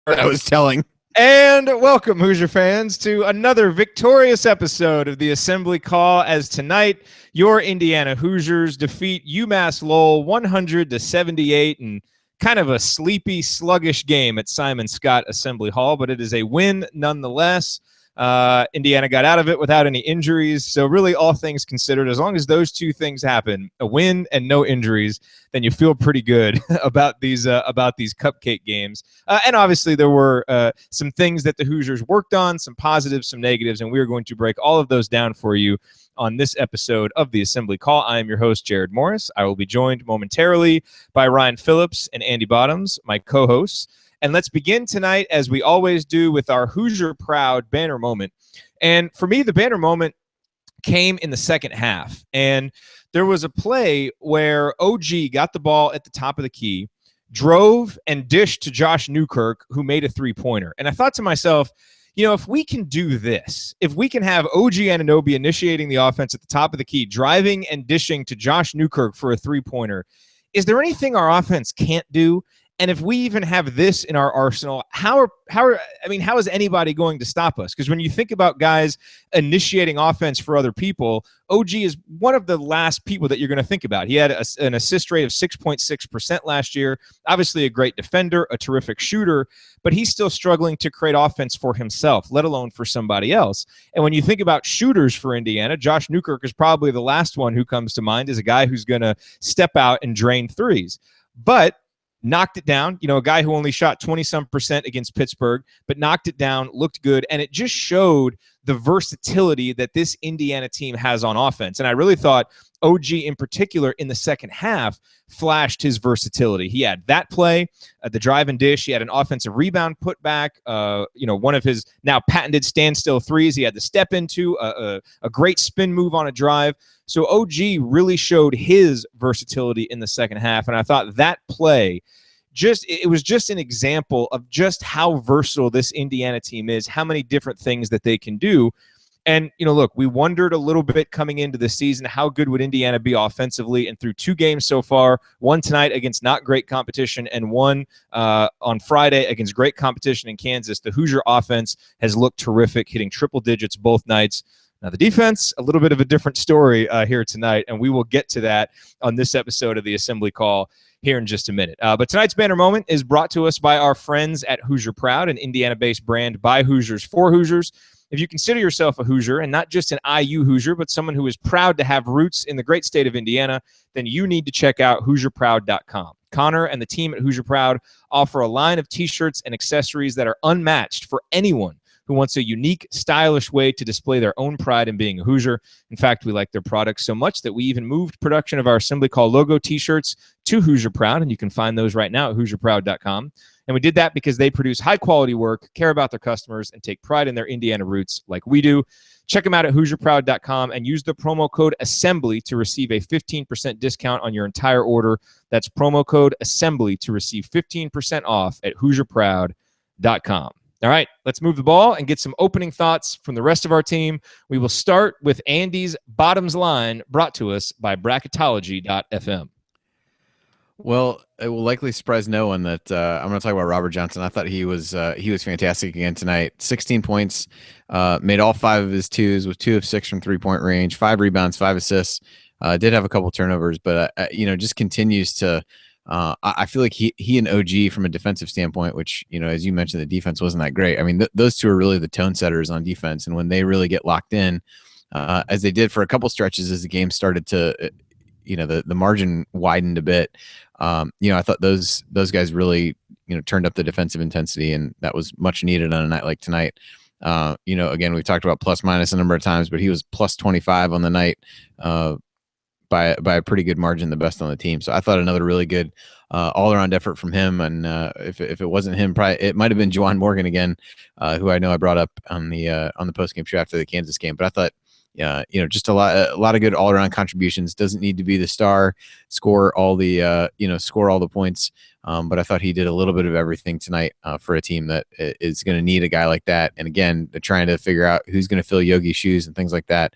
That was telling. And welcome, Hoosier fans, to another victorious episode of the Assembly Call. As tonight, your Indiana Hoosiers defeat UMass Lowell 100-78 in kind of a sleepy, sluggish game at Simon Scott Assembly Hall, but it is a win nonetheless. Indiana got out of it without any injuries. So really, all things considered, as long as those two things happen, a win and no injuries, then you feel pretty good about these cupcake games. And obviously, there were some things that the Hoosiers worked on, some positives, some negatives, and we are going to break all of those down for you on this episode of the Assembly Call. I am your host, Jared Morris. I will be joined momentarily by Ryan Phillips and Andy Bottoms, my co-hosts. And let's begin tonight, as we always do, with our Hoosier Proud banner moment. And for me, the banner moment came in the second half. And there was a play where OG got the ball at the top of the key, drove and dished to Josh Newkirk, who made a three-pointer. And I thought to myself, you know, if we can do this, if we can have OG Anunoby initiating the offense at the top of the key, driving and dishing to Josh Newkirk for a three-pointer, is there anything our offense can't do? And if we even have this in our arsenal, how is anybody going to stop us? Because when you think about guys initiating offense for other people, OG is one of the last people that you're going to think about. He had an assist rate of 6.6% last year. Obviously a great defender, a terrific shooter, but he's still struggling to create offense for himself, let alone for somebody else. And when you think about shooters for Indiana, Josh Newkirk is probably the last one who comes to mind as a guy who's going to step out and drain threes. But knocked it down, a guy who only shot 20-some% against Pittsburgh, but knocked it down, looked good, and it just showed the versatility that this Indiana team has on offense. And I really thought OG in particular in the second half flashed his versatility. He had that play, the drive and dish. He had an offensive rebound put back, one of his now patented standstill threes. He had the step into a great spin move on a drive. So OG really showed his versatility in the second half. And I thought that play, it was just an example of just how versatile this Indiana team is, how many different things that they can do. And, look, we wondered a little bit coming into the season, how good would Indiana be offensively? And through two games so far, one tonight against not great competition and one on Friday against great competition in Kansas, the Hoosier offense has looked terrific, hitting triple digits both nights. Now, the defense, a little bit of a different story here tonight, and we will get to that on this episode of the Assembly Call here in just a minute. But tonight's banner moment is brought to us by our friends at Hoosier Proud, an Indiana-based brand by Hoosiers for Hoosiers. If you consider yourself a Hoosier, and not just an IU Hoosier, but someone who is proud to have roots in the great state of Indiana, then you need to check out HoosierProud.com. Connor and the team at Hoosier Proud offer a line of T-shirts and accessories that are unmatched for anyone who wants a unique, stylish way to display their own pride in being a Hoosier. In fact, we like their products so much that we even moved production of our Assembly Call logo T-shirts to Hoosier Proud, and you can find those right now at HoosierProud.com. And we did that because they produce high-quality work, care about their customers, and take pride in their Indiana roots like we do. Check them out at HoosierProud.com and use the promo code ASSEMBLY to receive a 15% discount on your entire order. That's promo code ASSEMBLY to receive 15% off at HoosierProud.com. All right, let's move the ball and get some opening thoughts from the rest of our team. We will start with Andy's Bottoms line, brought to us by Bracketology.fm. Well, it will likely surprise no one that I'm going to talk about Robert Johnson. I thought he was fantastic again tonight. 16 points, made all 5 of his twos with 2 of 6 from three-point range, 5 rebounds, 5 assists. Did have a couple turnovers, but just continues to. I feel like he and OG from a defensive standpoint, which, as you mentioned, the defense wasn't that great. I mean, those two are really the tone setters on defense. And when they really get locked in, as they did for a couple stretches as the game started to, the margin widened a bit. I thought those guys really, turned up the defensive intensity, and that was much needed on a night like tonight. Again, we've talked about plus minus a number of times, but he was plus 25 on the night. By a pretty good margin, the best on the team. So I thought another really good all-around effort from him. And if it wasn't him, probably it might have been Juwan Morgan again, who I know I brought up on the post-game show after the Kansas game. But I thought, just a lot of good all-around contributions. Doesn't need to be the star, score all the points. But I thought he did a little bit of everything tonight for a team that is going to need a guy like that. And again, they're trying to figure out who's going to fill Yogi's shoes and things like that.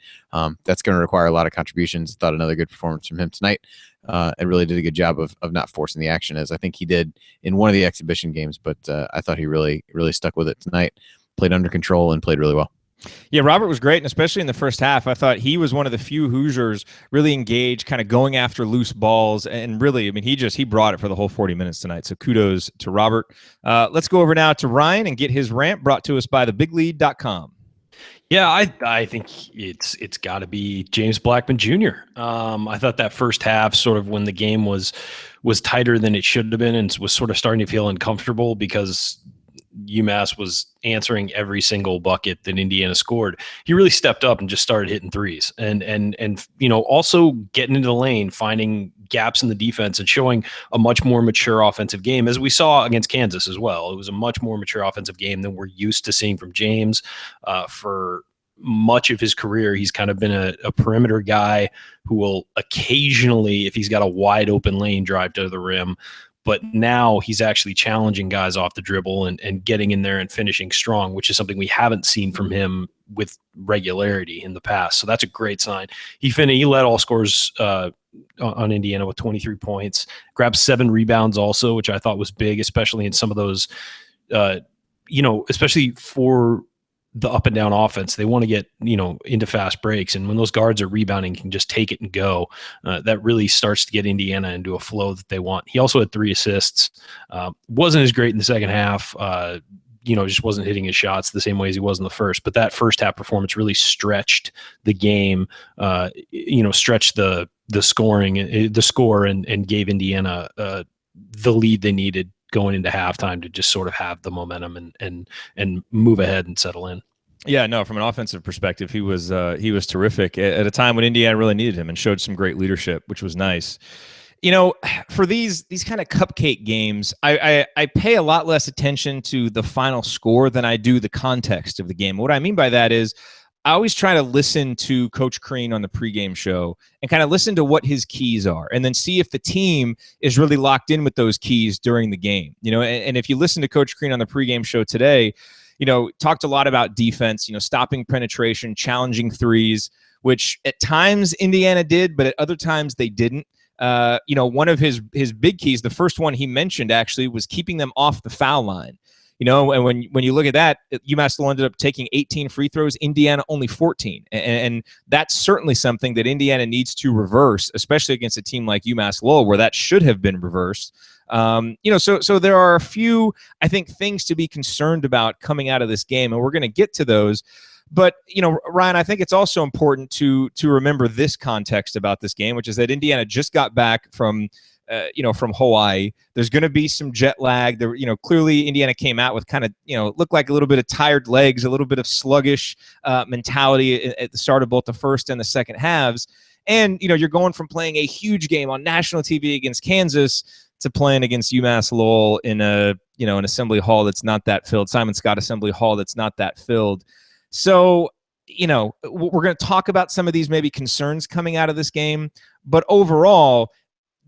That's going to require a lot of contributions. I thought another good performance from him tonight. and really did a good job of not forcing the action, as I think he did in one of the exhibition games. But I thought he really stuck with it tonight, played under control, and played really well. Yeah, Robert was great, and especially in the first half, I thought he was one of the few Hoosiers really engaged, kind of going after loose balls, and really, I mean, he brought it for the whole 40 minutes tonight. So kudos to Robert. Let's go over now to Ryan and get his rant brought to us by thebiglead.com. Yeah, I think it's got to be James Blackman Jr. I thought that first half, sort of when the game was tighter than it should have been, and was sort of starting to feel uncomfortable because UMass was answering every single bucket that Indiana scored. He really stepped up and just started hitting threes, and also getting into the lane, finding gaps in the defense, and showing a much more mature offensive game, as we saw against Kansas as well. It was a much more mature offensive game than we're used to seeing from James. For much of his career, he's kind of been a perimeter guy who will occasionally, if he's got a wide open lane, drive to the rim. But now he's actually challenging guys off the dribble and getting in there and finishing strong, which is something we haven't seen from him with regularity in the past. So that's a great sign. He led all scorers on Indiana with 23 points, grabbed 7 rebounds also, which I thought was big, especially in some of those, especially for the up and down offense. They want to get, into fast breaks. And when those guards are rebounding, can just take it and go. That really starts to get Indiana into a flow that they want. He also had 3 assists. Wasn't as great in the second half. Just wasn't hitting his shots the same way as he was in the first. But that first half performance really stretched the game, stretched the scoring, the score, and gave Indiana the lead they needed going into halftime to just sort of have the momentum and move ahead and settle in. Yeah, no, from an offensive perspective, he was terrific at a time when Indiana really needed him, and showed some great leadership, which was nice. For these kind of cupcake games, I pay a lot less attention to the final score than I do the context of the game. What I mean by that is, I always try to listen to Coach Crean on the pregame show and kind of listen to what his keys are, and then see if the team is really locked in with those keys during the game. And if you listen to Coach Crean on the pregame show today, talked a lot about defense, stopping penetration, challenging threes, which at times Indiana did, but at other times they didn't. One of his big keys, the first one he mentioned actually, was keeping them off the foul line. And when you look at that, UMass ended up taking 18 free throws, Indiana only 14. And that's certainly something that Indiana needs to reverse, especially against a team like UMass Lowell, where that should have been reversed. So there are a few, I think, things to be concerned about coming out of this game, and we're going to get to those. But, Ryan, I think it's also important to remember this context about this game, which is that Indiana just got back from Hawaii. There's going to be some jet lag. There, clearly Indiana came out with kind of, looked like a little bit of tired legs, a little bit of sluggish mentality at the start of both the first and the second halves. And, you're going from playing a huge game on national TV against Kansas to playing against UMass Lowell in an assembly hall that's not that filled, Simon Scott Assembly Hall that's not that filled. So, we're going to talk about some of these maybe concerns coming out of this game, but overall,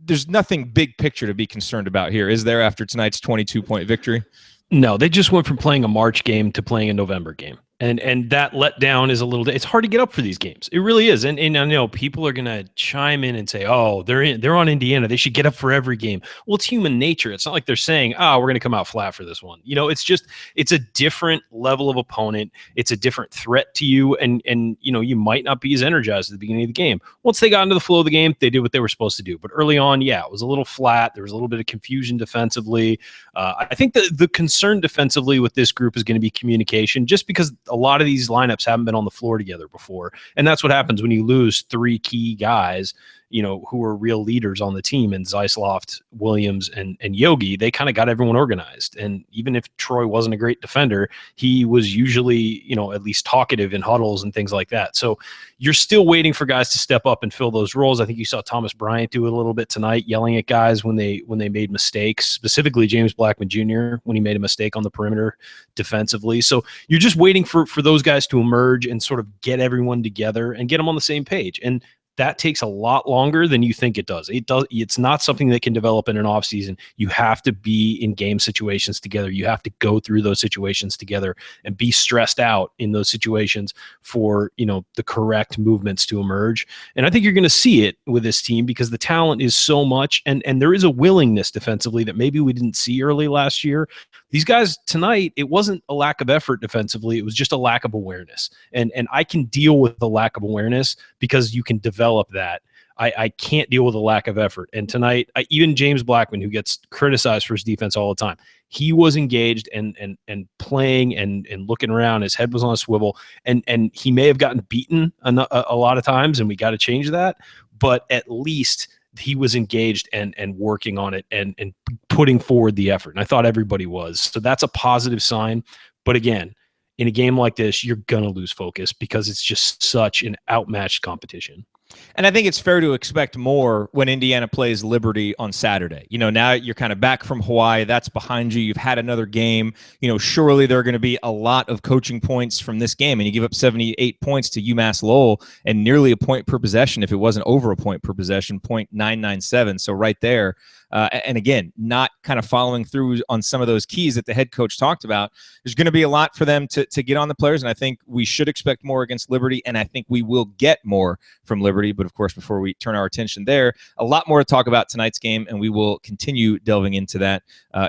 there's nothing big picture to be concerned about here, is there, after tonight's 22-point victory? No, they just went from playing a March game to playing a November game. And that letdown is it's hard to get up for these games. It really is. And I know people are going to chime in and say, oh, they're on Indiana, they should get up for every game. Well, it's human nature. It's not like they're saying, oh, we're going to come out flat for this one. It's a different level of opponent. It's a different threat to you. And you might not be as energized at the beginning of the game. Once they got into the flow of the game, they did what they were supposed to do. But early on, it was a little flat. There was a little bit of confusion defensively. I think the concern defensively with this group is going to be communication, just because a lot of these lineups haven't been on the floor together before. And that's what happens when you lose 3 key guys, who are real leaders on the team, and Zeisloft, Williams, and Yogi. They kind of got everyone organized. And even if Troy wasn't a great defender, he was usually, at least talkative in huddles and things like that. So you're still waiting for guys to step up and fill those roles. I think you saw Thomas Bryant do it a little bit tonight, yelling at guys when they made mistakes, specifically James Blackman Jr. when he made a mistake on the perimeter defensively. So you're just waiting for those guys to emerge and sort of get everyone together and get them on the same page. And that takes a lot longer than you think it does. It's not something that can develop in an off season. You have to be in game situations together. You have to go through those situations together and be stressed out in those situations for, the correct movements to emerge. And I think you're going to see it with this team because the talent is so much, and there is a willingness defensively that maybe we didn't see early last year. These guys tonight, it wasn't a lack of effort defensively. It was just a lack of awareness. And I can deal with the lack of awareness because you can develop that. I can't deal with a lack of effort. And tonight, even James Blackman, who gets criticized for his defense all the time, he was engaged and playing and looking around. His head was on a swivel. And he may have gotten beaten a lot of times, and we got to change that. But at least he was engaged and working on it and putting forward the effort. And I thought everybody was. So that's a positive sign. But again, in a game like this, you're going to lose focus because it's just such an outmatched competition. And I think it's fair to expect more when Indiana plays Liberty on Saturday. Now you're kind of back from Hawaii. That's behind you. You've had another game. Surely there are going to be a lot of coaching points from this game. And you give up 78 points to UMass Lowell and nearly a point per possession. If it wasn't over a point per possession, 0.997. So right there. And again, not kind of following through on some of those keys that the head coach talked about. There's going to be a lot for them to get on the players, and I think we should expect more against Liberty, and I think we will get more from Liberty. But, of course, before we turn our attention there, a lot more to talk about tonight's game, and we will continue delving into that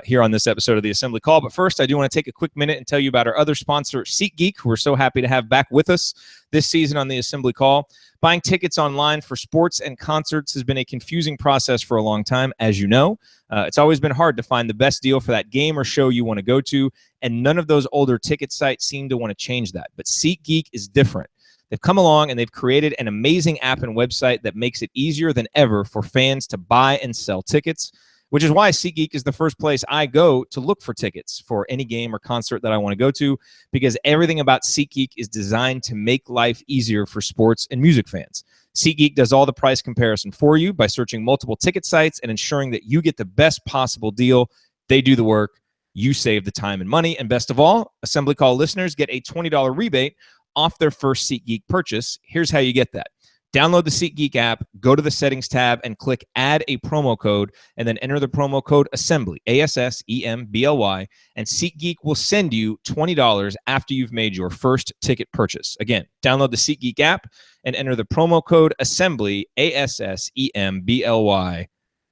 here on this episode of the Assembly Call. But first, I do want to take a quick minute and tell you about our other sponsor, SeatGeek, who we're so happy to have back with us this season on the Assembly Call. Buying tickets online for sports and concerts has been a confusing process for a long time, as you know. It's always been hard to find the best deal for that game or show you want to go to, and none of those older ticket sites seem to want to change that. But SeatGeek is different. They've come along and they've created an amazing app and website that makes it easier than ever for fans to buy and sell tickets, which is why SeatGeek is the first place I go to look for tickets for any game or concert that I want to go to, because everything about SeatGeek is designed to make life easier for sports and music fans. SeatGeek does all the price comparison for you by searching multiple ticket sites and ensuring that you get the best possible deal. They do the work. You save the time and money. And best of all, Assembly Call listeners get a $20 rebate off their first SeatGeek purchase. Here's how you get that. Download the SeatGeek app, go to the settings tab, and click add a promo code, and then enter the promo code ASSEMBLY, ASSEMBLY, and SeatGeek will send you $20 after you've made your first ticket purchase. Again, download the SeatGeek app and enter the promo code ASSEMBLY, ASSEMBLY,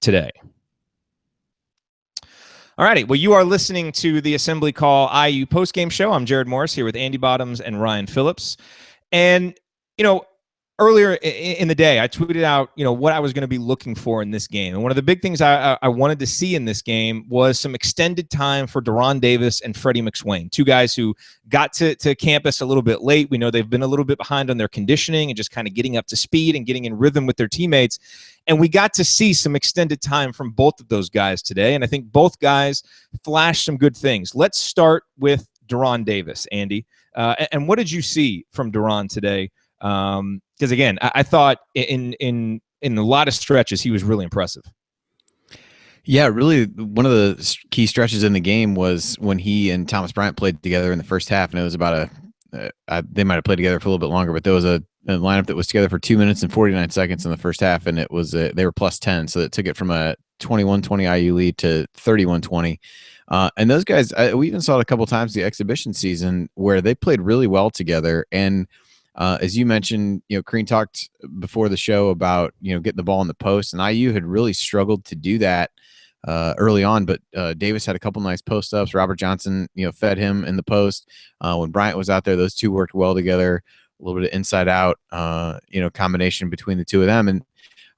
today. All righty. Well, you are listening to the Assembly Call IU postgame show. I'm Jared Morris here with Andy Bottoms and Ryan Phillips. And, earlier in the day, I tweeted out, what I was going to be looking for in this game. And one of the big things I wanted to see in this game was some extended time for De'Ron Davis and Freddie McSwain, two guys who got to campus a little bit late. We know they've been a little bit behind on their conditioning and just kind of getting up to speed and getting in rhythm with their teammates. And we got to see some extended time from both of those guys today. And I think both guys flashed some good things. Let's start with De'Ron Davis, Andy. And what did you see from De'Ron today? Because again, I thought in a lot of stretches he was really impressive. Yeah, really, one of the key stretches in the game was when he and Thomas Bryant played together in the first half, and it was about they might have played together for a little bit longer, but there was a lineup that was together for 2 minutes and 49 seconds in the first half, and it was they were plus 10, so it took it from a 21-20 IU lead to 31-20. And those guys, we even saw it a couple times the exhibition season where they played really well together. And as you mentioned, Crean talked before the show about, getting the ball in the post, and IU had really struggled to do that early on, but Davis had a couple nice post ups. Robert Johnson, fed him in the post. When Bryant was out there, those two worked well together, a little bit of inside out, combination between the two of them. And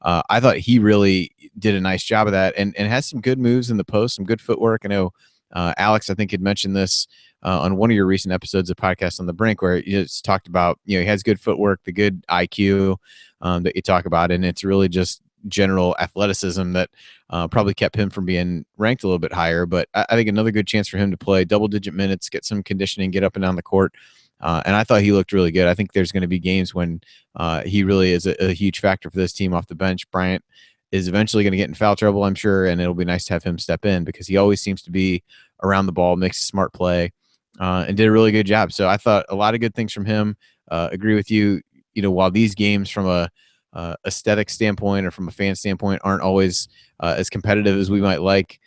I thought he really did a nice job of that and has some good moves in the post, some good footwork. I know Alex, I think, had mentioned this on one of your recent episodes of Podcast on the Brink, where you just talked about, he has good footwork, the good IQ that you talk about, and it's really just general athleticism that probably kept him from being ranked a little bit higher. But I think another good chance for him to play double-digit minutes, get some conditioning, get up and down the court. And I thought he looked really good. I think there's going to be games when he really is a huge factor for this team off the bench. Bryant is eventually going to get in foul trouble, I'm sure, and it'll be nice to have him step in because he always seems to be around the ball, makes a smart play, and did a really good job. So I thought a lot of good things from him. Agree with you. While these games from a aesthetic standpoint or from a fan standpoint aren't always as competitive as we might like.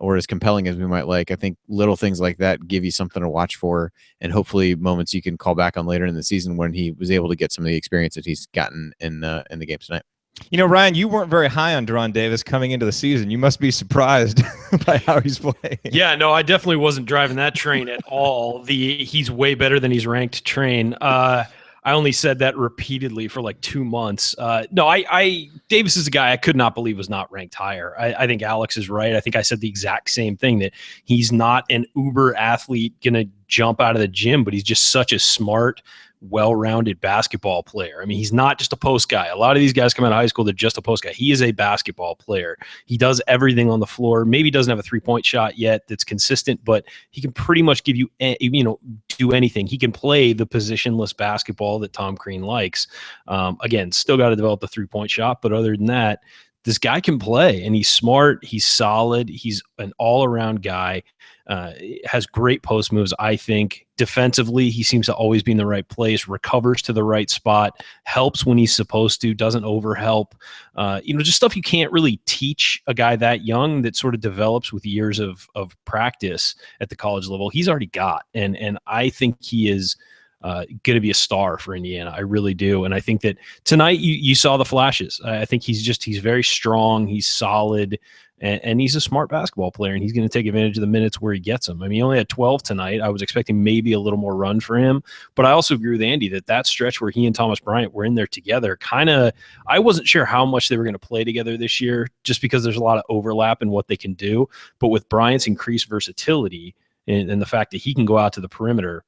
Or as compelling as we might like. I think little things like that give you something to watch for, and hopefully moments you can call back on later in the season when he was able to get some of the experience that he's gotten in the game tonight. You know, Ryan, you weren't very high on Deron Davis coming into the season. You must be surprised by how he's playing. Yeah, no, I definitely wasn't driving that train at all. He's way better than he's ranked train. I only said that repeatedly for like 2 months. No, Davis is a guy I could not believe was not ranked higher. I think Alex is right. I think I said the exact same thing, that he's not an uber athlete going to jump out of the gym, but he's just such a smart, well-rounded basketball player. I mean, he's not just a post guy. A lot of these guys come out of high school, they're just a post guy. He is a basketball player. He does everything on the floor. Maybe doesn't have a three-point shot yet that's consistent, but he can pretty much give you, do anything. He can play the positionless basketball that Tom Crean likes. Again, still got to develop the three-point shot, but other than that, this guy can play, and he's smart. He's solid. He's an all-around guy. Has great post moves, I think. Defensively, he seems to always be in the right place, recovers to the right spot, helps when he's supposed to, doesn't overhelp. Just stuff you can't really teach a guy that young, that sort of develops with years of practice at the college level. He's already got, and I think he is going to be a star for Indiana. I really do. And I think that tonight you saw the flashes. I think he's very strong. He's solid, and he's a smart basketball player, and he's going to take advantage of the minutes where he gets them. I mean, he only had 12 tonight. I was expecting maybe a little more run for him, but I also agree with Andy that stretch where he and Thomas Bryant were in there together, I wasn't sure how much they were going to play together this year, just because there's a lot of overlap in what they can do. But with Bryant's increased versatility and the fact that he can go out to the perimeter,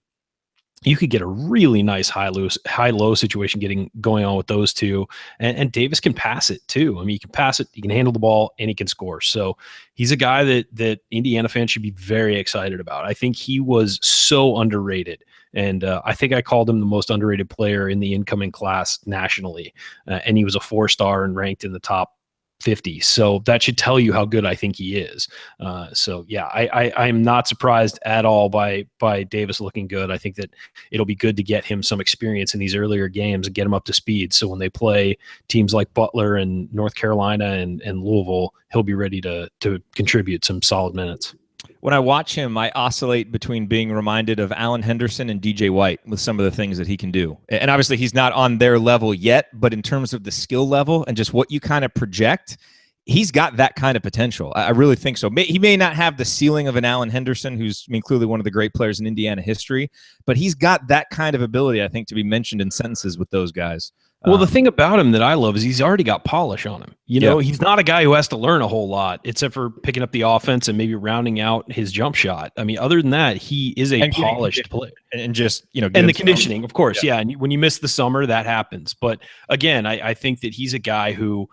you could get a really nice high-low situation going on with those two. And Davis can pass it too. I mean, he can pass it, he can handle the ball, and he can score. So he's a guy that Indiana fans should be very excited about. I think he was so underrated. And I think I called him the most underrated player in the incoming class nationally. And he was a 4-star and ranked in the top 50. So that should tell you how good I think he is. I'm not surprised at all by Davis looking good. I think that it'll be good to get him some experience in these earlier games and get him up to speed. So when they play teams like Butler and North Carolina and Louisville, he'll be ready to contribute some solid minutes. When I watch him, I oscillate between being reminded of Allen Henderson and DJ White with some of the things that he can do. And obviously he's not on their level yet, but in terms of the skill level and just what you kind of project, he's got that kind of potential. I really think so. He may not have the ceiling of an Allen Henderson, who's clearly one of the great players in Indiana history, but he's got that kind of ability, I think, to be mentioned in sentences with those guys. Well, the thing about him that I love is he's already got polish on him. He's not a guy who has to learn a whole lot, except for picking up the offense and maybe rounding out his jump shot. I mean, other than that, he is a polished player. And just, and the conditioning, of course. Yeah. And when you miss the summer, that happens. But again, I think that he's a guy who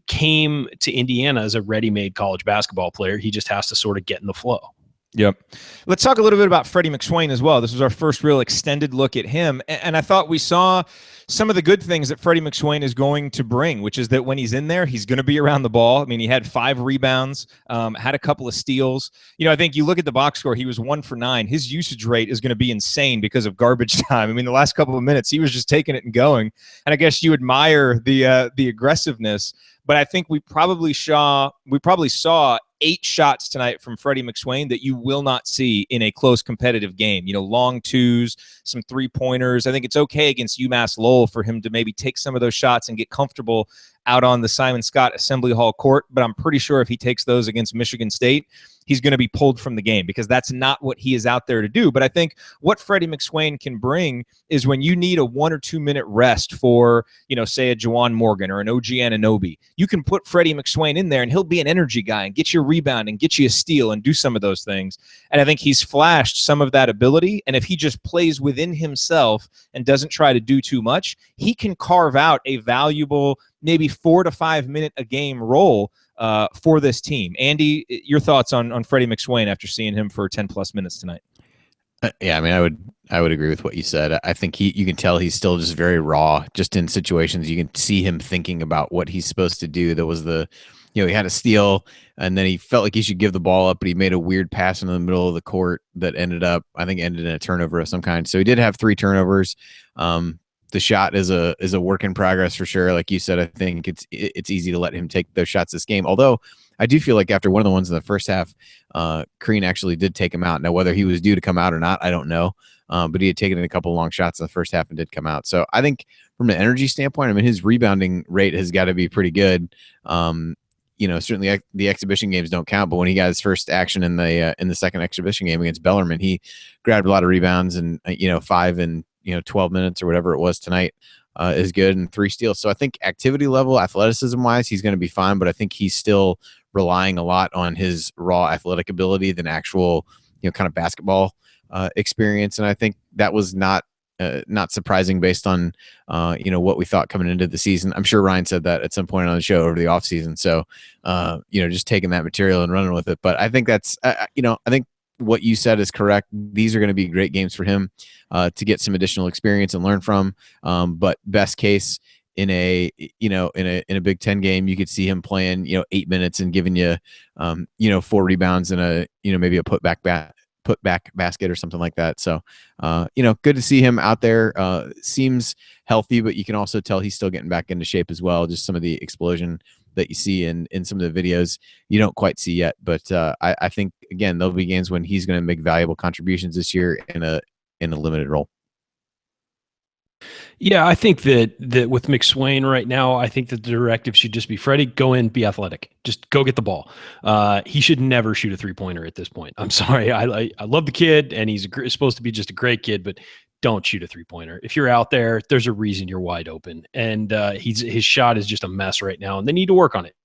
came to Indiana as a ready-made college basketball player. He just has to sort of get in the flow. Yep. Let's talk a little bit about Freddie McSwain as well. This was our first real extended look at him. And I thought we saw some of the good things that Freddie McSwain is going to bring, which is that when he's in there, he's going to be around the ball. I mean, he had 5 rebounds, had a couple of steals. I think you look at the box score, he was 1 for 9. His usage rate is going to be insane because of garbage time. I mean, the last couple of minutes, he was just taking it and going. And I guess you admire the aggressiveness, but I think we probably saw 8 shots tonight from Freddie McSwain that you will not see in a close competitive game. Long twos, some 3-pointers. I think it's okay against UMass Lowell for him to maybe take some of those shots and get comfortable out on the Simon Scott Assembly Hall court. But I'm pretty sure if he takes those against Michigan State, he's going to be pulled from the game because that's not what he is out there to do. But I think what Freddie McSwain can bring is when you need a 1 or 2 minute rest for, say a Juwan Morgan or an OG Anunoby, you can put Freddie McSwain in there and he'll be an energy guy and get you a rebound and get you a steal and do some of those things. And I think he's flashed some of that ability. And if he just plays within himself and doesn't try to do too much, he can carve out a valuable, maybe 4 to 5 minute a game role for this team. Andy, your thoughts on Freddie McSwain after seeing him for 10+ minutes tonight? Yeah, I mean, I would agree with what you said. I think you can tell he's still just very raw. Just in situations, you can see him thinking about what he's supposed to do. There was he had a steal, and then he felt like he should give the ball up, but he made a weird pass in the middle of the court that ended in a turnover of some kind. So he did have 3 turnovers. the shot is a work in progress for sure. Like you said, I think it's easy to let him take those shots this game. Although I do feel like after one of the ones in the first half, Crean actually did take him out. Now, whether he was due to come out or not, I don't know. But he had taken a couple of long shots in the first half and did come out. So I think from an energy standpoint, I mean, his rebounding rate has got to be pretty good. Certainly the exhibition games don't count, but when he got his first action in the second exhibition game against Bellarmine, he grabbed a lot of rebounds and 5 and 12 minutes or whatever it was tonight is good, and 3 steals. So I think activity level, athleticism wise, he's going to be fine, but I think he's still relying a lot on his raw athletic ability than actual kind of basketball experience. And I think that was not surprising based on what we thought coming into the season. I'm sure Ryan said that at some point on the show over the offseason. So just taking that material and running with it. But I think that's I think what you said is correct. These are going to be great games for him to get some additional experience and learn from. But best case in a Big Ten game, you could see him playing 8 minutes and giving you 4 rebounds and a maybe a putback basket or something like that. So good to see him out there. Seems healthy, but you can also tell he's still getting back into shape as well. Just some of the explosion that you see in some of the videos you don't quite see yet. But I think again there'll be games when he's going to make valuable contributions this year in a limited role. Yeah, I think that with McSwain right now, I think that the directive should just be Freddie, go in, be athletic, just go get the ball. He should never shoot a 3-pointer at this point. I'm sorry, I love the kid, and he's supposed to be just a great kid, but don't shoot a 3-pointer. If you're out there, there's a reason you're wide open, and his shot is just a mess right now, and they need to work on it.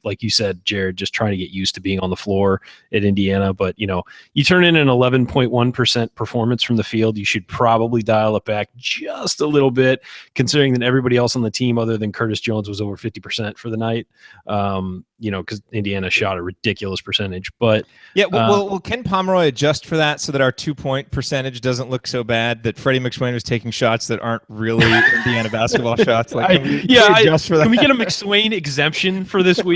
Like you said, Jared, just trying to get used to being on the floor at Indiana. But, you turn in an 11.1% performance from the field, you should probably dial it back just a little bit, considering that everybody else on the team other than Curtis Jones was over 50% for the night, because Indiana shot a ridiculous percentage. But yeah, will Ken Pomeroy adjust for that so that our 2-point percentage doesn't look so bad, that Freddie McSwain was taking shots that aren't really Indiana basketball shots? Like, can we adjust for that? Can we get a McSwain exemption for this week?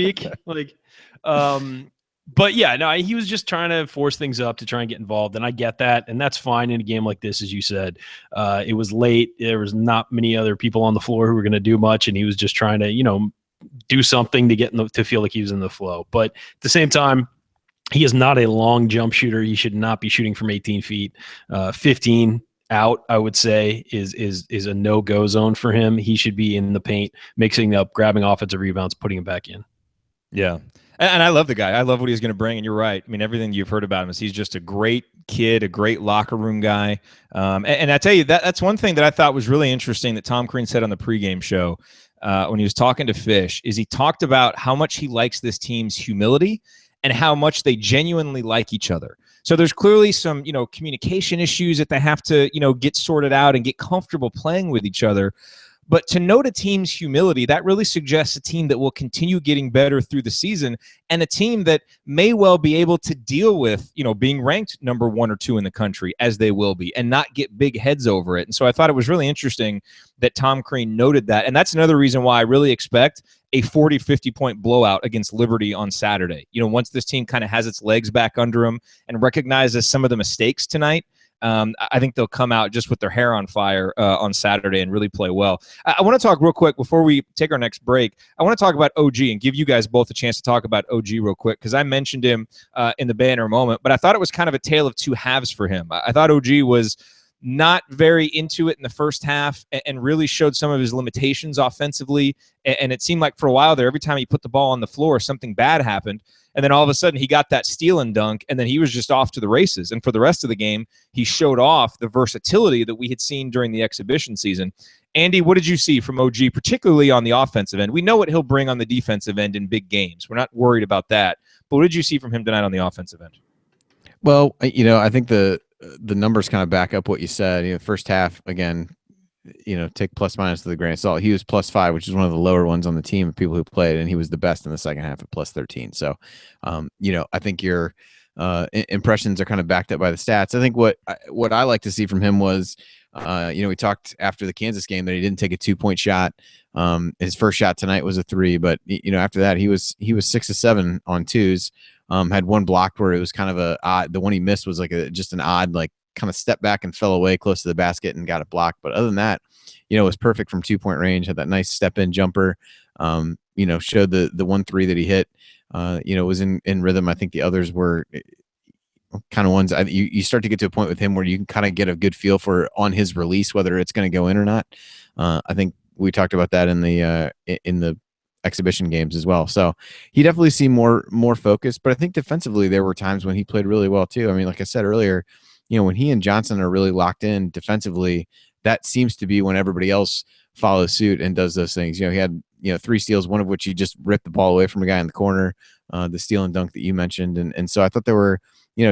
But yeah, no, he was just trying to force things up to try and get involved, and I get that, and that's fine in a game like this, as you said. It was late; there was not many other people on the floor who were going to do much, and he was just trying to, do something to get to feel like he was in the flow. But at the same time, he is not a long jump shooter. He should not be shooting from 18 feet. 15 out, I would say, is a no-go zone for him. He should be in the paint, mixing up, grabbing offensive rebounds, putting him back in. Yeah. And I love the guy. I love what he's going to bring. And you're right. I mean, everything you've heard about him is he's just a great kid, a great locker room guy. And I tell you, that's one thing that I thought was really interesting that Tom Crean said on the pregame show when he was talking to Fish, is he talked about how much he likes this team's humility and how much they genuinely like each other. So there's clearly some, communication issues that they have to, get sorted out and get comfortable playing with each other. But to note a team's humility, that really suggests a team that will continue getting better through the season, and a team that may well be able to deal with, being ranked number 1 or 2 in the country, as they will be, and not get big heads over it. And so I thought it was really interesting that Tom Crean noted that. And that's another reason why I really expect a 40, 50-point blowout against Liberty on Saturday. Once this team kind of has its legs back under them and recognizes some of the mistakes tonight, I think they'll come out just with their hair on fire on Saturday and really play well. I want to talk real quick before we take our next break. I want to talk about OG and give you guys both a chance to talk about OG real quick, because I mentioned him in the banner moment, but I thought it was kind of a tale of two halves for him. I thought OG was not very into it in the first half and really showed some of his limitations offensively. And it seemed like for a while there, every time he put the ball on the floor, something bad happened. And then all of a sudden he got that steal and dunk, and then he was just off to the races. And for the rest of the game, he showed off the versatility that we had seen during the exhibition season. Andy, what did you see from OG, particularly on the offensive end? We know what he'll bring on the defensive end in big games. We're not worried about that. But what did you see from him tonight on the offensive end? Well, I think the numbers kind of back up what you said. First half, again, take plus minus to the grain of salt. He was +5, which is one of the lower ones on the team of people who played, and he was the best in the second half at +13. So, I think your impressions are kind of backed up by the stats. I think what I like to see from him was We talked after the Kansas game that he didn't take a 2-point shot. His first shot tonight was a 3, but after that he was 6 of 7 on 2s. Had one blocked where it was kind of a odd. The one he missed was like just an odd, like kind of step back and fell away close to the basket and got it blocked. But other than that, it was perfect from 2-point range. Had that nice step in jumper. Showed the 1-3 that he hit. Was in rhythm. I think the others were kind of ones you start to get to a point with him where you can kind of get a good feel for on his release whether it's going to go in or not. I think we talked about that in the exhibition games as well. So he definitely seemed more focused, but I think defensively there were times when he played really well too. I mean, like I said earlier, when he and Johnson are really locked in defensively, that seems to be when everybody else follows suit and does those things. He had 3 steals, one of which he just ripped the ball away from a guy in the corner, the steal and dunk that you mentioned. And so I thought there were,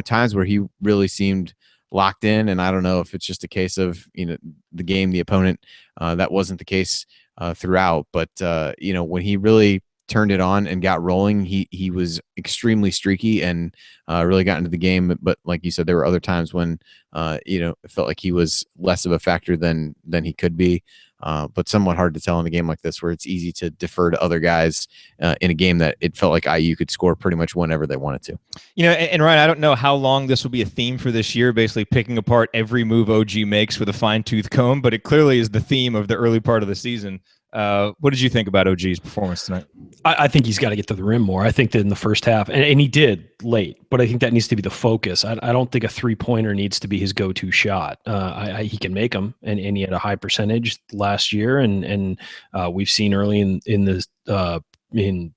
times where he really seemed locked in. And I don't know if it's just a case of, the game, the opponent, that wasn't the case throughout. But, when he really turned it on and got rolling, he was extremely streaky and really got into the game. But like you said, there were other times when, it felt like he was less of a factor than he could be. But somewhat hard to tell in a game like this where it's easy to defer to other guys in a game that it felt like IU could score pretty much whenever they wanted to. And Ryan, I don't know how long this will be a theme for this year, basically picking apart every move OG makes with a fine-tooth comb, but it clearly is the theme of the early part of the season. What did you think about OG's performance tonight? I think he's got to get to the rim more. I think that in the first half, and he did late, but I think that needs to be the focus. I don't think a 3-pointer needs to be his go-to shot. He can make them, and he had a high percentage last year, and we've seen early in the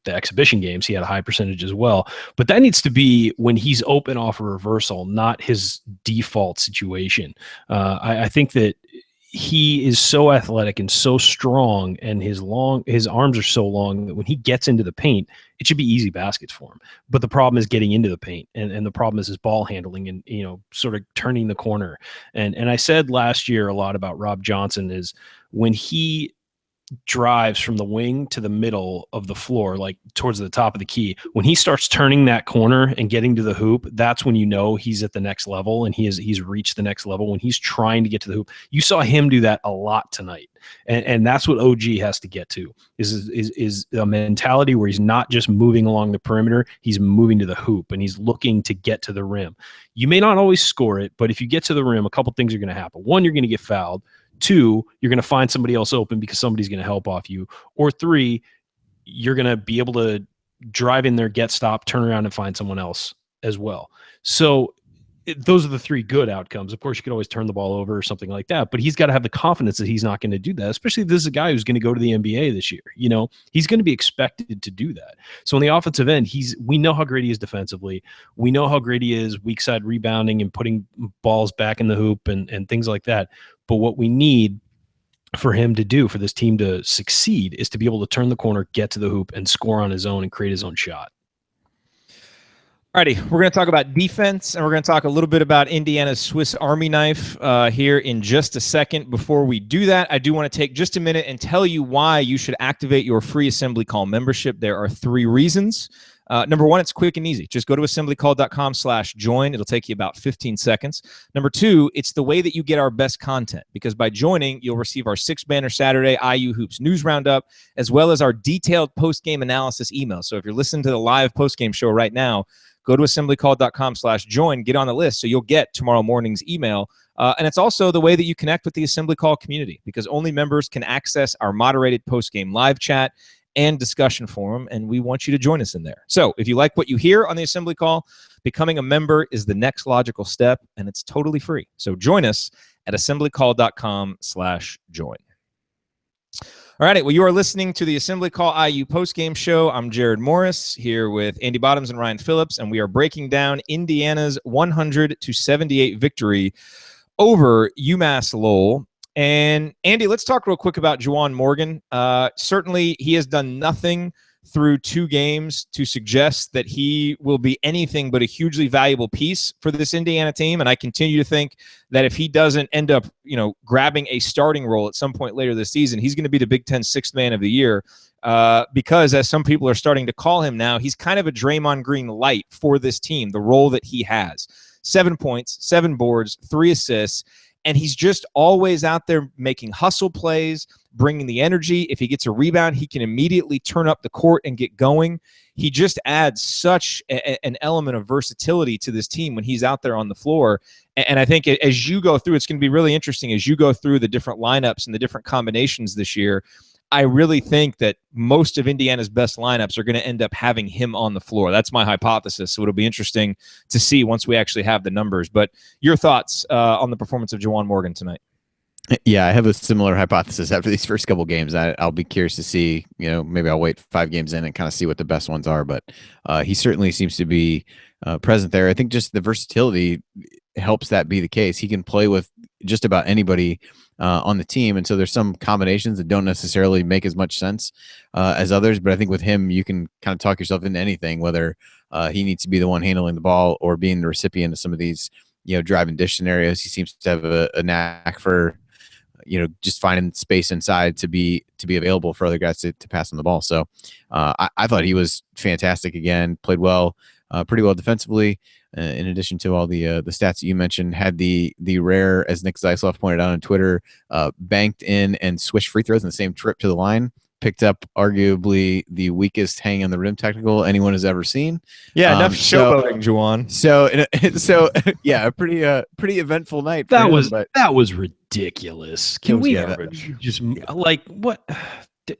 exhibition games, he had a high percentage as well. But that needs to be when he's open off a reversal, not his default situation. I think that he is so athletic and so strong, and his arms are so long that when he gets into the paint, it should be easy baskets for him. But the problem is getting into the paint, and the problem is his ball handling and sort of turning the corner. And I said last year a lot about Rob Johnson is when he drives from the wing to the middle of the floor, like towards the top of the key, when he starts turning that corner and getting to the hoop, that's when he's at the next level, and he's reached the next level when he's trying to get to the hoop. You saw him do that a lot tonight, and that's what OG has to get to is a mentality where he's not just moving along the perimeter, he's moving to the hoop, and he's looking to get to the rim. You may not always score it, but if you get to the rim, a couple things are going to happen. One, you're going to get fouled. 2, you're going to find somebody else open because somebody's going to help off you. Or 3, you're going to be able to drive in there, get stopped, turn around and find someone else as well. So those are the 3 good outcomes. Of course, you could always turn the ball over or something like that, but he's got to have the confidence that he's not going to do that, especially if this is a guy who's going to go to the NBA this year. He's going to be expected to do that. So on the offensive end, we know how great he is defensively. We know how great he is weak side rebounding and putting balls back in the hoop and things like that. But what we need for him to do, for this team to succeed, is to be able to turn the corner, get to the hoop, and score on his own and create his own shot. Alrighty, we're going to talk about defense, and we're going to talk a little bit about Indiana's Swiss Army knife here in just a second. Before we do that, I do want to take just a minute and tell you why you should activate your free Assembly Call membership. There are 3 reasons. Number 1, it's quick and easy. Just go to assemblycall.com/join. It'll take you about 15 seconds. Number 2, it's the way that you get our best content, because by joining, you'll receive our 6-banner Saturday IU Hoops News Roundup, as well as our detailed post-game analysis email. So if you're listening to the live post-game show right now, go to assemblycall.com/join, get on the list so you'll get tomorrow morning's email. And it's also the way that you connect with the Assembly Call community, because only members can access our moderated post-game live chat and discussion forum, and we want you to join us in there. So if you like what you hear on the Assembly Call, becoming a member is the next logical step, and it's totally free. So join us at assemblycall.com/join. All right, well, you are listening to the Assembly Call IU postgame show. I'm Jared Morris here with Andy Bottoms and Ryan Phillips, and we are breaking down Indiana's 100-78 victory over UMass Lowell. And Andy, let's talk real quick about Juwan Morgan. Certainly, he has done nothing through 2 games to suggest that he will be anything but a hugely valuable piece for this Indiana team. And I continue to think that if he doesn't end up, grabbing a starting role at some point later this season, he's going to be the Big Ten 6th man of the year. Because as some people are starting to call him now, he's kind of a Draymond Green light for this team, the role that he has. 7 points, 7 boards, 3 assists. And he's just always out there making hustle plays, bringing the energy. If he gets a rebound, he can immediately turn up the court and get going. He just adds such an element of versatility to this team when he's out there on the floor. And I think as you go through, it's going to be really interesting as you go through the different lineups and the different combinations this year. I really think that most of Indiana's best lineups are going to end up having him on the floor. That's my hypothesis. So it'll be interesting to see once we actually have the numbers. But your thoughts on the performance of Juwan Morgan tonight? Yeah, I have a similar hypothesis after these first couple games. I'll be curious to see, maybe I'll wait 5 games in and kind of see what the best ones are. But he certainly seems to be present there. I think just the versatility helps that be the case. He can play with just about anybody on the team. And so there's some combinations that don't necessarily make as much sense as others. But I think with him, you can kind of talk yourself into anything, whether he needs to be the one handling the ball or being the recipient of some of these, drive and dish scenarios. He seems to have a knack for, just finding space inside to be available for other guys to pass on the ball. So I thought he was fantastic again, played well, pretty well defensively. In addition to all the stats that you mentioned, had the rare, as Nick Zeisloff pointed out on Twitter, banked in and switched free throws in the same trip to the line. Picked up arguably the weakest hang on the rim technical anyone has ever seen. Yeah, enough showboating, Juwan. So yeah, a pretty eventful night. That was ridiculous. Can we just like what?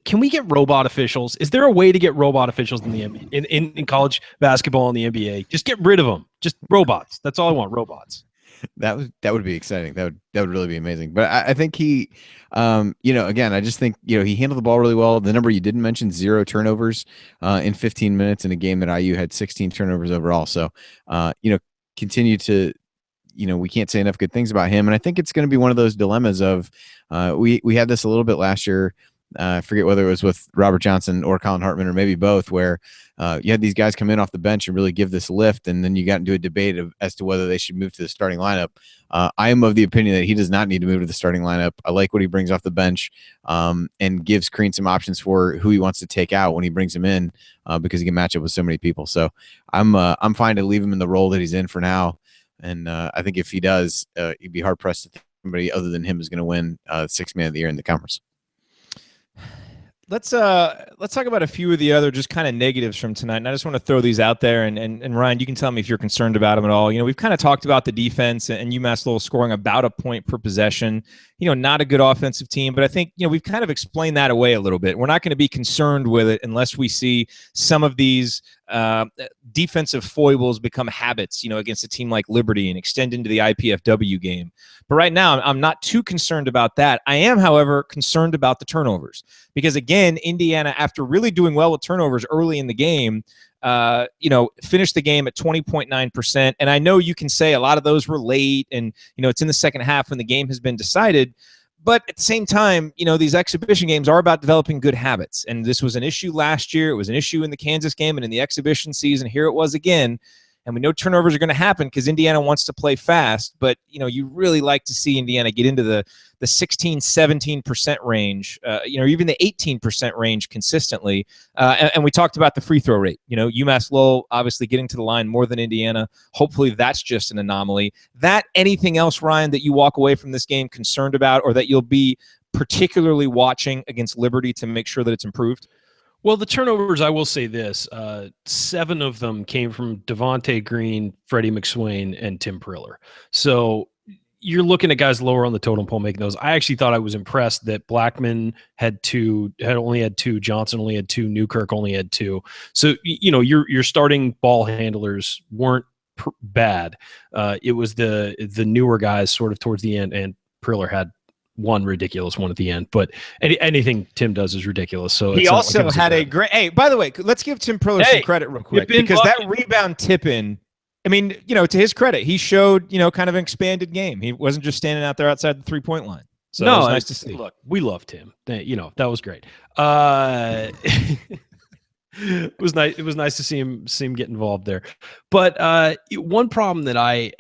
Can we get robot officials? Is there a way to get robot officials in the NBA, in college basketball in the NBA? Just get rid of them. Just robots. That's all I want. Robots. That would be exciting. That would really be amazing. But I think he, again, I just think he handled the ball really well. The number you didn't mention, 0 turnovers in 15 minutes in a game that IU had 16 turnovers overall. So, continue to. We can't say enough good things about him, and I think it's going to be one of those dilemmas of we had this a little bit last year. I forget whether it was with Robert Johnson or Colin Hartman or maybe both, where you had these guys come in off the bench and really give this lift, and then you got into a debate as to whether they should move to the starting lineup. I am of the opinion that he does not need to move to the starting lineup. I like what he brings off the bench and gives Crean some options for who he wants to take out when he brings him in because he can match up with so many people. So I'm fine to leave him in the role that he's in for now. And I think if he does, he'd be hard pressed to think somebody other than him is going to win 6th man of the year in the conference. Let's talk about a few of the other just kind of negatives from tonight. And I just want to throw these out there. And Ryan, you can tell me if you're concerned about them at all. We've kind of talked about the defense and UMass Lowell scoring about a point per possession. Not a good offensive team, but I think, we've kind of explained that away a little bit. We're not going to be concerned with it unless we see some of these defensive foibles become habits, against a team like Liberty and extend into the IPFW game. But right now, I'm not too concerned about that. I am, however, concerned about the turnovers because, again, Indiana, after really doing well with turnovers early in the game, finished the game at 20.9%. And I know you can say a lot of those were late and, it's in the second half when the game has been decided. But at the same time, these exhibition games are about developing good habits. And this was an issue last year. It was an issue in the Kansas game and in the exhibition season. Here it was again. And we know turnovers are going to happen because Indiana wants to play fast. But, you really like to see Indiana get into the 16, 17% range, or even the 18% range consistently. And we talked about the free throw rate. UMass Lowell obviously getting to the line more than Indiana. Hopefully that's just an anomaly. Anything else, Ryan, that you walk away from this game concerned about or that you'll be particularly watching against Liberty to make sure that it's improved? Well, the turnovers, I will say this, 7 of them came from Devontae Green, Freddie McSwain, and Tim Priller. So you're looking at guys lower on the totem pole making those. I actually thought I was impressed that Blackman had only had 2, Johnson only had 2, Newkirk only had 2. So, your starting ball handlers weren't bad. It was the newer guys sort of towards the end, and Priller had one ridiculous one at the end, but anything Tim does is ridiculous. So he also had a great. Hey, by the way, let's give Tim Priller some credit real quick because that rebound tip in. I mean, to his credit, he showed kind of an expanded game. He wasn't just standing out there outside the 3-point line. So it was nice to see. Look, we loved him. That was great. It was nice. It was nice to see him get involved there. But one problem that I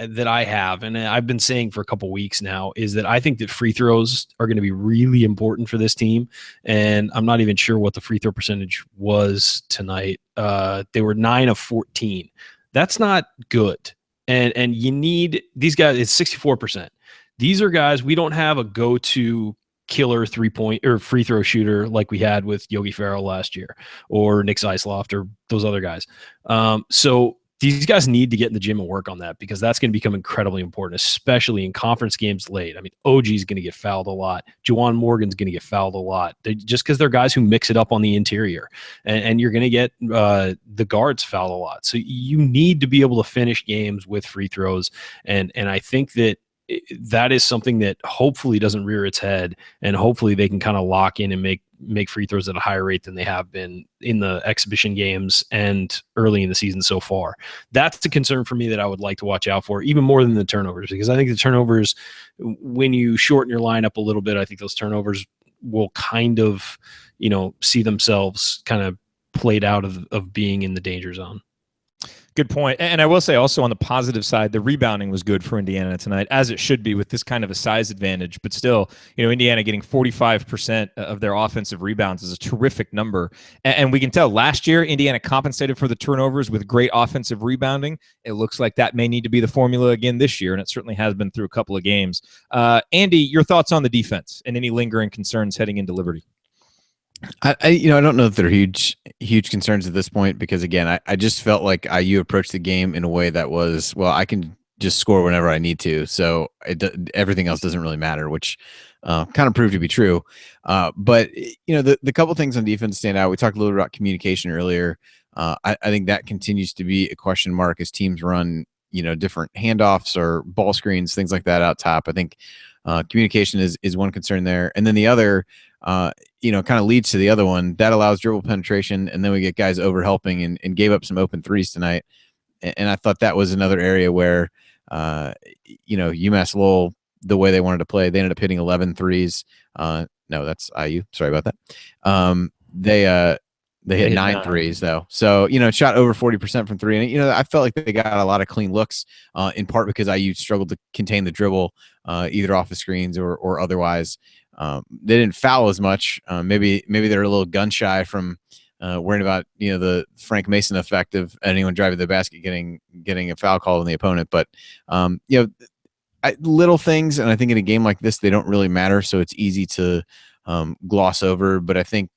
have, and I've been saying for a couple weeks now, is that I think that free throws are going to be really important for this team. And I'm not even sure what the free throw percentage was tonight. They were 9 of 14. That's not good. And you need these guys. It's 64%. These are guys, we don't have a go-to killer 3-point or free throw shooter like we had with Yogi Ferrell last year or Nick Zeisloft or those other guys. So these guys need to get in the gym and work on that, because that's going to become incredibly important, especially in conference games late. I mean, OG is going to get fouled a lot. Juwan Morgan's going to get fouled a lot, just because they're guys who mix it up on the interior, and you're going to get the guards fouled a lot. So you need to be able to finish games with free throws, and I think that is something that hopefully doesn't rear its head, and hopefully they can kind of lock in and make free throws at a higher rate than they have been in the exhibition games and early in the season so far. That's the concern for me that I would like to watch out for, even more than the turnovers, because I think the turnovers, when you shorten your lineup a little bit, I think those turnovers will kind of, see themselves kind of played out of being in the danger zone. Good point. And I will say also on the positive side, the rebounding was good for Indiana tonight, as it should be with this kind of a size advantage. But still, Indiana getting 45% of their offensive rebounds is a terrific number. And we can tell last year, Indiana compensated for the turnovers with great offensive rebounding. It looks like that may need to be the formula again this year, and it certainly has been through a couple of games. Andy, your thoughts on the defense and any lingering concerns heading into Liberty? I don't know if they're huge concerns at this point, because again, I just felt like IU approached the game in a way that was, well, I can just score whenever I need to, so everything else doesn't really matter, which kind of proved to be true. But the couple things on defense stand out. We talked a little bit about communication earlier. I think that continues to be a question mark as teams run different handoffs or ball screens, things like that out top. I think communication is one concern there, and then the other kind of leads to the other one that allows dribble penetration, and then we get guys over helping and gave up some open threes tonight. And I thought that was another area where UMass Lowell, the way they wanted to play, they ended up hitting 11 threes. No, that's IU. Sorry about that. They hit 9 threes though. So, shot over 40% from three. And, I felt like they got a lot of clean looks, in part because IU struggled to contain the dribble, either off the screens or otherwise. They didn't foul as much. Maybe they're a little gun shy from worrying about the Frank Mason effect of anyone driving the basket getting a foul call on the opponent. But little things, and I think in a game like this they don't really matter, so it's easy to gloss over. But I think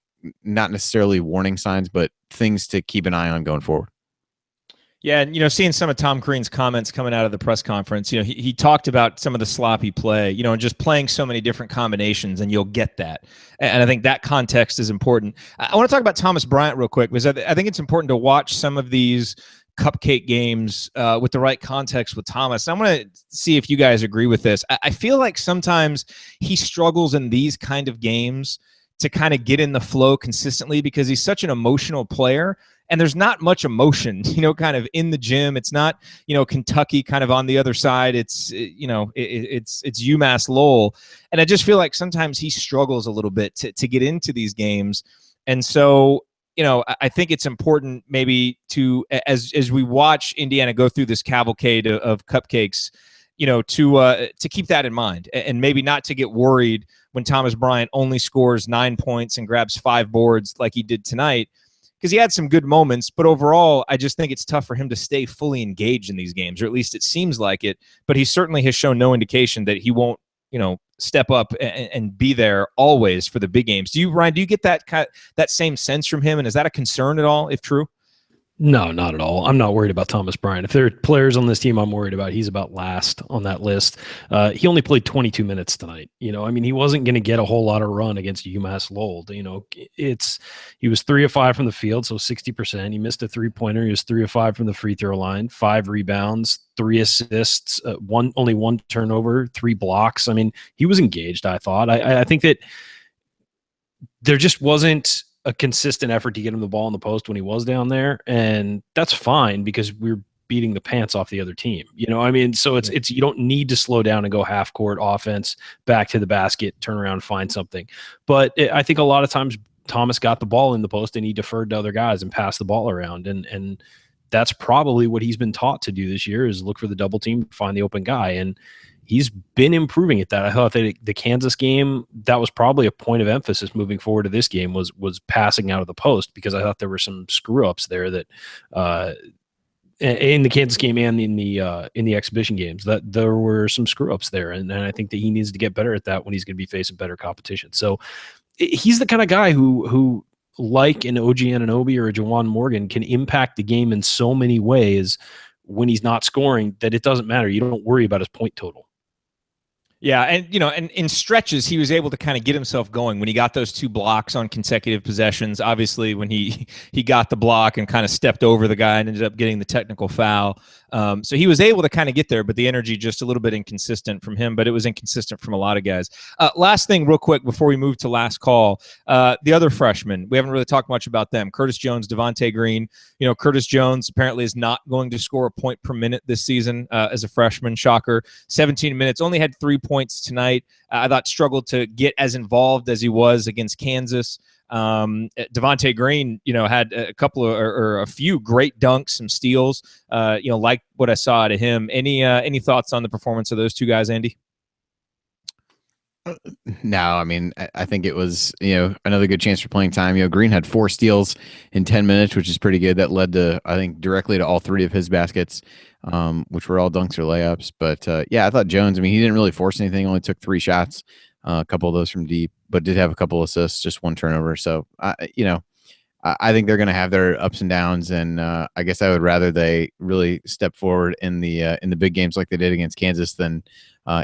not necessarily warning signs, but things to keep an eye on going forward. Yeah, and seeing some of Tom Crean's comments coming out of the press conference, he talked about some of the sloppy play, and just playing so many different combinations, and you'll get that. And I think that context is important. I want to talk about Thomas Bryant real quick, because I think it's important to watch some of these cupcake games with the right context with Thomas. I want to see if you guys agree with this. I feel like sometimes he struggles in these kind of games to kind of get in the flow consistently, because he's such an emotional player. And there's not much emotion, kind of in the gym. It's not, Kentucky kind of on the other side. It's, it's UMass Lowell. And I just feel like sometimes he struggles a little bit to get into these games. And so, I think it's important maybe to, as we watch Indiana go through this cavalcade of cupcakes, to keep that in mind, and maybe not to get worried when Thomas Bryant only scores 9 points and grabs 5 boards like he did tonight, because he had some good moments. But overall, I just think it's tough for him to stay fully engaged in these games, or at least it seems like it. But he certainly has shown no indication that he won't, step up and be there always for the big games. Ryan, do you get that same sense from him? And is that a concern at all, if true? No, not at all. I'm not worried about Thomas Bryant. If there are players on this team I'm worried about, he's about last on that list. He only played 22 minutes tonight. He wasn't going to get a whole lot of run against UMass Lowell. He was 3 of 5 from the field, so 60%. He missed a 3-pointer. He was 3 of 5 from the free throw line, 5 rebounds, 3 assists, only 1 turnover, 3 blocks. He was engaged, I thought. I think that there just wasn't a consistent effort to get him the ball in the post when he was down there, and that's fine because we're beating the pants off the other team. So it's you don't need to slow down and go half court offense, back to the basket, turn around, find something. But I think a lot of times Thomas got the ball in the post and he deferred to other guys and passed the ball around, and that's probably what he's been taught to do this year, is look for the double team, find the open guy, and he's been improving at that. I thought that the Kansas game, that was probably a point of emphasis moving forward to this game, was passing out of the post, because I thought there were some screw ups there that in the Kansas game and in the exhibition games, that there were some screw ups there, and I think that he needs to get better at that when he's going to be facing better competition. So he's the kind of guy who like an OG Anunoby or a Juwan Morgan can impact the game in so many ways when he's not scoring that it doesn't matter. You don't worry about his point total. Yeah, and and in stretches, he was able to kind of get himself going when he got those 2 blocks on consecutive possessions. Obviously, when he got the block and kind of stepped over the guy and ended up getting the technical foul. So he was able to kind of get there, but the energy just a little bit inconsistent from him, but it was inconsistent from a lot of guys. Last thing real quick before we move to last call, the other freshmen, we haven't really talked much about them. Curtis Jones, Devontae Green. Curtis Jones apparently is not going to score a point per minute this season as a freshman. Shocker. 17 minutes, only had 3 points tonight. I thought struggled to get as involved as he was against Kansas. Devontae Green, had a couple of or a few great dunks, some steals. Like what I saw out of him. Any thoughts on the performance of those 2 guys, Andy? No, I mean, I think it was, another good chance for playing time. Green had 4 steals in 10 minutes, which is pretty good. That led to, I think, directly to all 3 of his baskets, which were all dunks or layups. But I thought Jones, he didn't really force anything, only took 3 shots, a couple of those from deep, but did have a couple assists, just 1 turnover. So, I think they're going to have their ups and downs, and I guess I would rather they really step forward in the big games like they did against Kansas than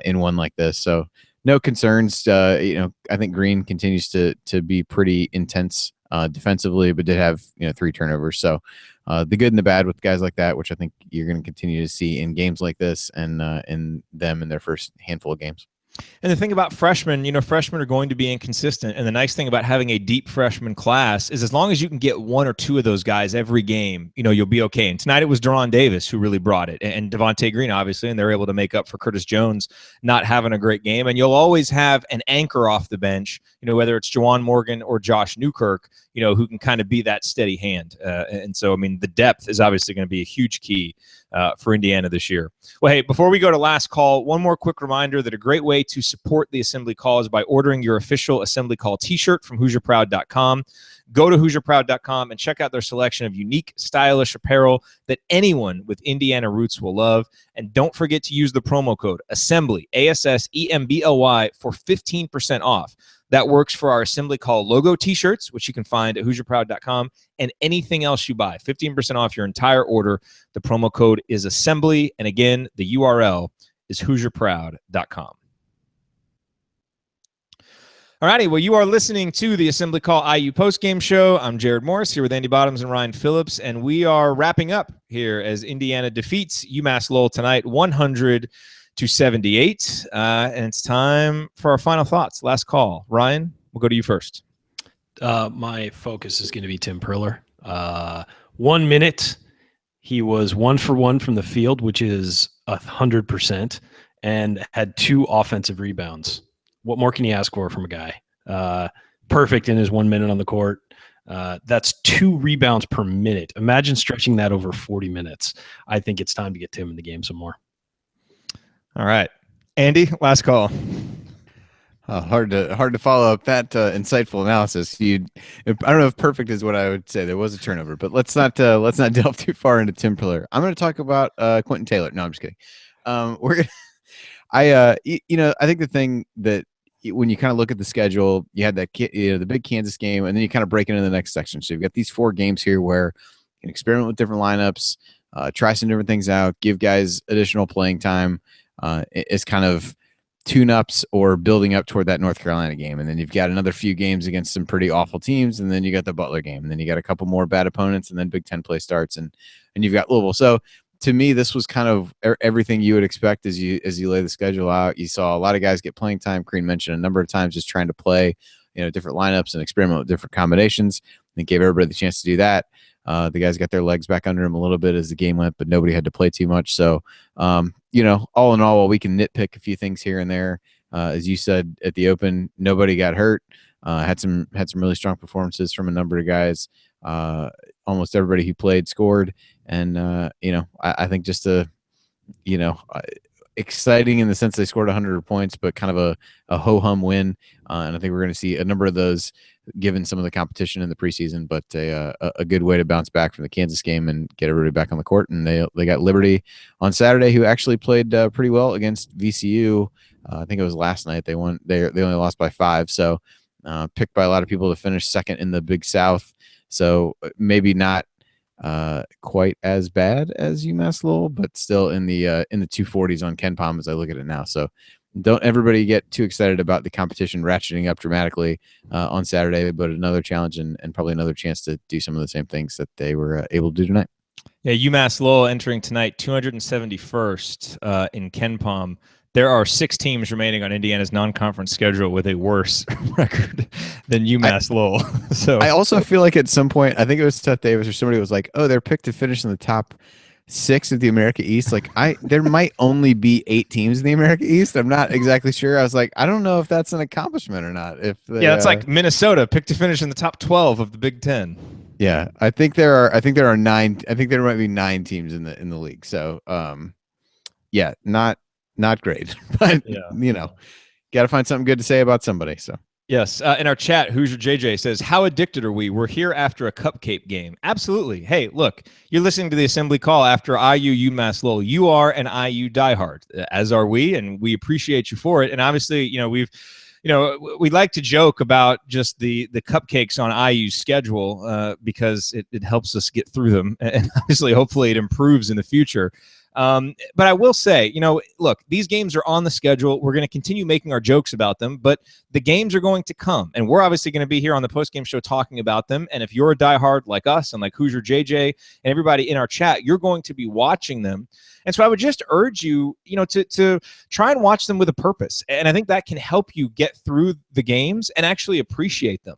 in one like this. So no concerns. I think Green continues to be pretty intense defensively, but did have 3 turnovers. So the good and the bad with guys like that, which I think you're going to continue to see in games like this and in them in their first handful of games. And the thing about freshmen, freshmen are going to be inconsistent. And the nice thing about having a deep freshman class is as long as you can get 1 or 2 of those guys every game, you'll be okay. And tonight it was Deron Davis who really brought it, and Devontae Green, obviously, and they're able to make up for Curtis Jones not having a great game. And you'll always have an anchor off the bench, whether it's Juwan Morgan or Josh Newkirk, who can kind of be that steady hand. And so, the depth is obviously going to be a huge key for Indiana this year. Well, hey, before we go to last call, one more quick reminder that a great way to support the Assembly Call is by ordering your official Assembly Call t-shirt from HoosierProud.com. Go to HoosierProud.com and check out their selection of unique, stylish apparel that anyone with Indiana roots will love. And don't forget to use the promo code ASSEMBLY, ASSEMBLY, for 15% off. That works for our Assembly Call logo t-shirts, which you can find at HoosierProud.com, and anything else you buy. 15% off your entire order. The promo code is ASSEMBLY, and again, the URL is HoosierProud.com. All righty, well, you are listening to the Assembly Call IU postgame show. I'm Jared Morris here with Andy Bottoms and Ryan Phillips, and we are wrapping up here as Indiana defeats UMass Lowell tonight, 100-78. And it's time for our final thoughts. Last call. Ryan, we'll go to you first. My focus is going to be Tim Perler. 1 minute, he was 1 for 1 from the field, which is 100%, and had 2 offensive rebounds. What more can you ask for from a guy? Perfect in his 1 minute on the court. That's 2 rebounds per minute. Imagine stretching that over 40 minutes. I think it's time to get Tim in the game some more. All right. Andy, last call. Hard to follow up that insightful analysis. I don't know if perfect is what I would say. There was a turnover, but let's not delve too far into Tim Perler. I'm going to talk about Quentin Taylor. No, I'm just kidding. I think the thing that when you kind of look at the schedule, you had that the big Kansas game, and then you kind of break into the next section. So you've got these 4 games here where you can experiment with different lineups, try some different things out, give guys additional playing time. It's kind of tune-ups or building up toward that North Carolina game. And then you've got another few games against some pretty awful teams, and then you got the Butler game, and then you got a couple more bad opponents, and then Big Ten play starts, and you've got Louisville. So to me, this was kind of everything you would expect as you lay the schedule out. You saw a lot of guys get playing time. Crean mentioned a number of times just trying to play, different lineups and experiment with different combinations. I think gave everybody the chance to do that. The guys got their legs back under them a little bit as the game went, but nobody had to play too much. So, all in all, while we can nitpick a few things here and there, as you said at the open, nobody got hurt. Had some really strong performances from a number of guys. Almost everybody who played scored. And, I think just exciting in the sense they scored 100 points, but kind of a ho-hum win. And I think we're going to see a number of those given some of the competition in the preseason, but a good way to bounce back from the Kansas game and get everybody back on the court. And they got Liberty on Saturday, who actually played pretty well against VCU. I think it was last night. They won. They only lost by 5. So picked by a lot of people to finish second in the Big South. So maybe not quite as bad as UMass Lowell, but still in the 240s on KenPom as I look at it now. So don't everybody get too excited about the competition ratcheting up dramatically on Saturday, but another challenge and probably another chance to do some of the same things that they were able to do tonight. Yeah, UMass Lowell entering tonight 271st in KenPom. There are 6 teams remaining on Indiana's non-conference schedule with a worse record than UMass Lowell. So I also feel like at some point, I think it was Seth Davis or somebody was like, "Oh, they're picked to finish in the top 6 of the America East." Like, there might only be 8 teams in the America East. I'm not exactly sure. I was like, I don't know if that's an accomplishment or not. If they, yeah, it's like Minnesota picked to finish in the top 12 of the Big Ten. Yeah, I think there are 9. I think there might be 9 teams in the league. So, yeah, not great, but got to find something good to say about somebody. So yes, in our chat, Hoosier JJ says, "How addicted are we? We're here after a cupcake game." Absolutely. Hey, look, you're listening to the assembly call after IU-UMASS Lowell. You are an IU diehard, as are we, and we appreciate you for it. And obviously, we like to joke about just the cupcakes on IU's schedule because it helps us get through them, and obviously, hopefully, it improves in the future. But I will say, look, these games are on the schedule. We're going to continue making our jokes about them, but the games are going to come, and we're obviously going to be here on the postgame show talking about them. And if you're a diehard like us and like Hoosier JJ and everybody in our chat, you're going to be watching them. And so I would just urge you, to try and watch them with a purpose. And I think that can help you get through the games and actually appreciate them.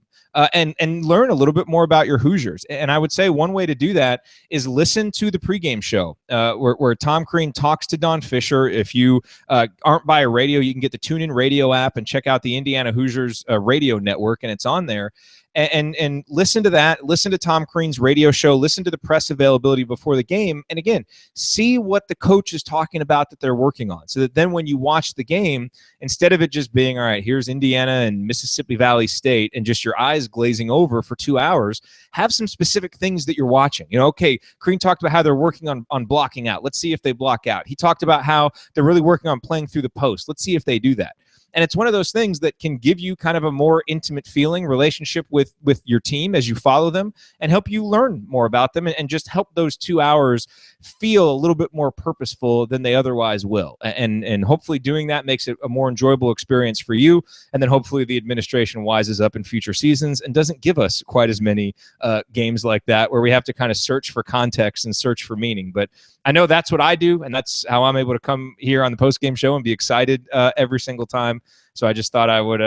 And learn a little bit more about your Hoosiers. And I would say one way to do that is listen to the pregame show where Tom Crean talks to Don Fisher. If you aren't by a radio, you can get the TuneIn Radio app and check out the Indiana Hoosiers radio network, and it's on there. And listen to that. Listen to Tom Crean's radio show. Listen to the press availability before the game. And again, see what the coach is talking about that they're working on, so that then when you watch the game, instead of it just being, all right, here's Indiana and Mississippi Valley State, and just your eyes glazing over for 2 hours, have some specific things that you're watching. Okay, Crean talked about how they're working on blocking out. Let's see if they block out. He talked about how they're really working on playing through the post. Let's see if they do that. And it's one of those things that can give you kind of a more intimate feeling relationship with your team as you follow them, and help you learn more about them, and just help those 2 hours feel a little bit more purposeful than they otherwise will. And hopefully doing that makes it a more enjoyable experience for you. And then hopefully the administration wises up in future seasons and doesn't give us quite as many games like that where we have to kind of search for context and search for meaning. But I know that's what I do, and that's how I'm able to come here on the postgame show and be excited every single time. So I just thought I would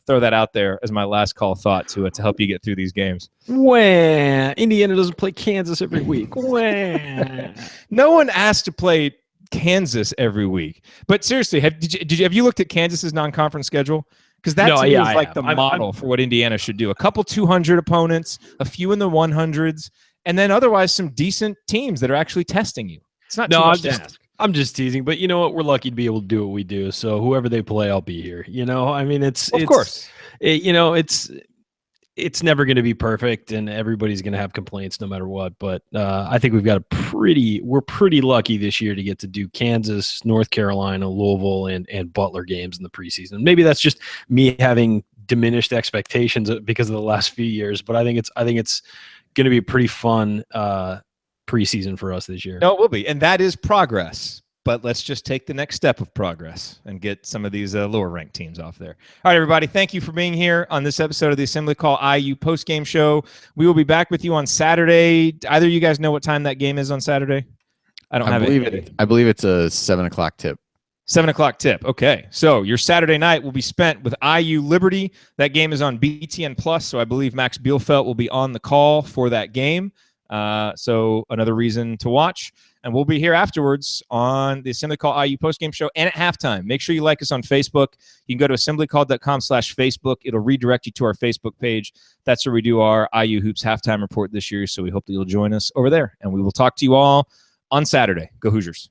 throw that out there as my last call thought to help you get through these games. Wah, Indiana doesn't play Kansas every week. Wah. No one asked to play Kansas every week. But seriously, have you looked at Kansas's non-conference schedule? Because that to me is like the model for what Indiana should do. A couple 200 opponents, a few in the 100s, and then otherwise some decent teams that are actually testing you. It's not too much to ask. I'm just teasing, but you know what? We're lucky to be able to do what we do. So whoever they play, I'll be here. I mean, it's never going to be perfect, and everybody's going to have complaints no matter what. But I think we're pretty lucky this year to get to do Kansas, North Carolina, Louisville, and Butler games in the preseason. Maybe that's just me having diminished expectations because of the last few years, but I think it's going to be a pretty fun preseason for us this year. No, it will be, and that is progress. But let's just take the next step of progress and get some of these lower ranked teams off there. All right, everybody, thank you for being here on this episode of the Assembly Call IU postgame show. We will be back with you on Saturday. Either of you guys know what time that game is on Saturday? I believe it's a 7:00 tip. 7:00 tip. Okay. So your Saturday night will be spent with IU Liberty. That game is on BTN Plus. So I believe Max Bielfeldt will be on the call for that game. So another reason to watch. And we'll be here afterwards on the Assembly Call IU postgame show and at halftime. Make sure you like us on Facebook. You can go to assemblycall.com/Facebook. It'll redirect you to our Facebook page. That's where we do our IU Hoops halftime report this year. So we hope that you'll join us over there. And we will talk to you all on Saturday. Go Hoosiers.